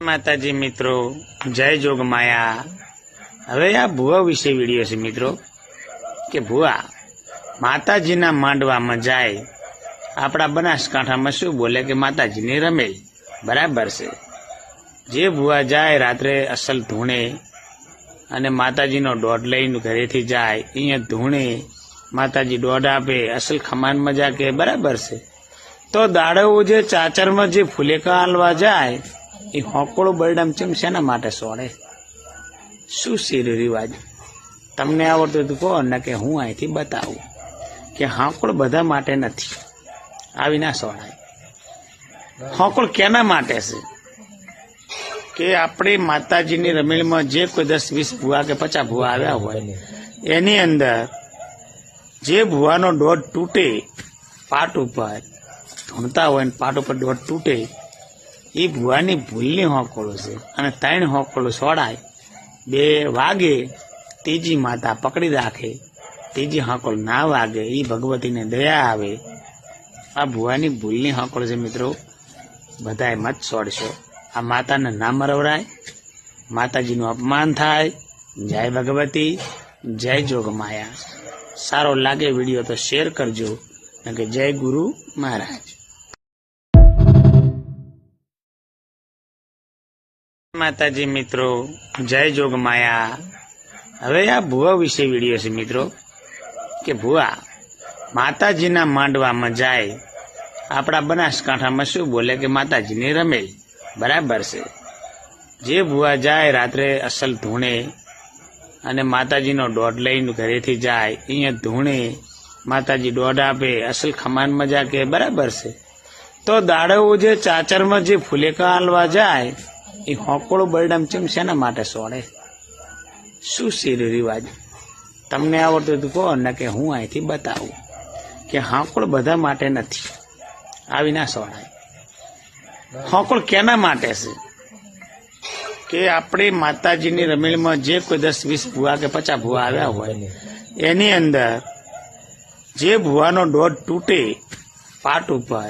माताजी मित्रों जय जोग माया। हवे आ भुवा विषे विडियो छे मित्रों के भुवा माताजीना मांडवामां जाय आपड़ा बनासकांठामां शुं बोले के माताजीनी रमेल बराबर छे। जे भुवा जाय रात्रे असल धूणे अने माताजीनो दौड़ लईने घरेथी जाय अहींया धूणे माताजी दौड़ आपे असल खमान मजा के बराबर छे। तो दाड़ो जे चाचरमा जे फुलेका आलवा जाय ए होकळो बरडाम चम शेना माटे सोडे शुं छे रिवाज तमने आवडतो तो को न के हूँ અહીંથી बतावुं के हाकळ बधा माटे नथी आवी ना सोडाय। हाकळ केना माटे छे के आपणे माताजीनी रमेलमां जे कोई 10-20 भुवा के 50 भुवा आव्या होय एनी अंदर जे भुવાનો દોડ તૂટે પાટ ઉપર ધૂણતા હોય ને પાટ ઉપર દોડ તૂટે એ ભુવાની ભૂલની હોકળો છે અને 3 હોકળો સોડાય 2 વાગે ત્રીજી માતા પકડી રાખે ત્રીજી હોકળ ના વાગે એ ભગવતીને દયા આવે। આ ભુવાની ભૂલની હોકળો છે મિત્રો, બધાએ મત છોડશો। આ માતાને ના મરવરાય, માતાજીનું અપમાન થાય। જય ભગવતી, જય જોગમાયા। सारो लागे वीडियो तो शेर करजो। जय गुरु महाराज। माताजी मित्रों जय जोग माया। हवे आ भुवा विषे विडियो छे मित्रों के भुवा माताजीना मांडवामां जाय आपड़ा बनासकांठामां शुं बोले के माताजीनी रमेल बराबर छे। जे भुवा जाय रात्रे असल धूणे अने माताजीनो दौड़ लईने घरेथी जाय अहींया धूणे माताजी दौड़ आपे असल खमान मजा के बराबर छे। तो दाड़ो जे चाचरमा जे फुलेका आलवा जाय ए होकळो बरडाम चम शेना माटे सोडे शुं छे रिवाज तमने आवडतो तो को न के हूँ અહીંથી बतावुं के हाकळ बधा माटे नथी आवी ना सोडाय। हाकळ केना माटे छे के आपणे माताजीनी रमेलमां जे कोई 10-20 भुवा के 50 भुवा आव्या होय एनी अंदर जे भुવાનો દોડ તૂટે પાટ ઉપર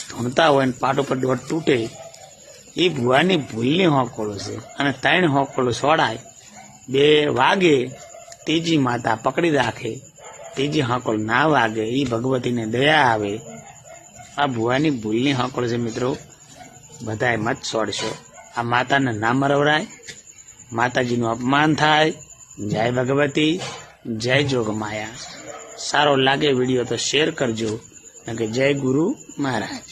ધૂણતા હોય ને પાટ ઉપર દોડ તૂટે એ ભુવાની ભૂલની હોકળો છે અને 3 હોકળો સોડાય 2 વાગે ત્રીજી માતા પકડી રાખે ત્રીજી હોકળ ના વાગે એ ભગવતીને દયા આવે। આ ભુવાની ભૂલની હોકળો છે મિત્રો, બધાએ મત છોડશો। आ माताने ना मरवराय, माताजीनुं अपमान थाय। जय भगवती, जय जोगमाया। सारो लागे वीडियो तो शेर करजो। जय गुरु महाराज।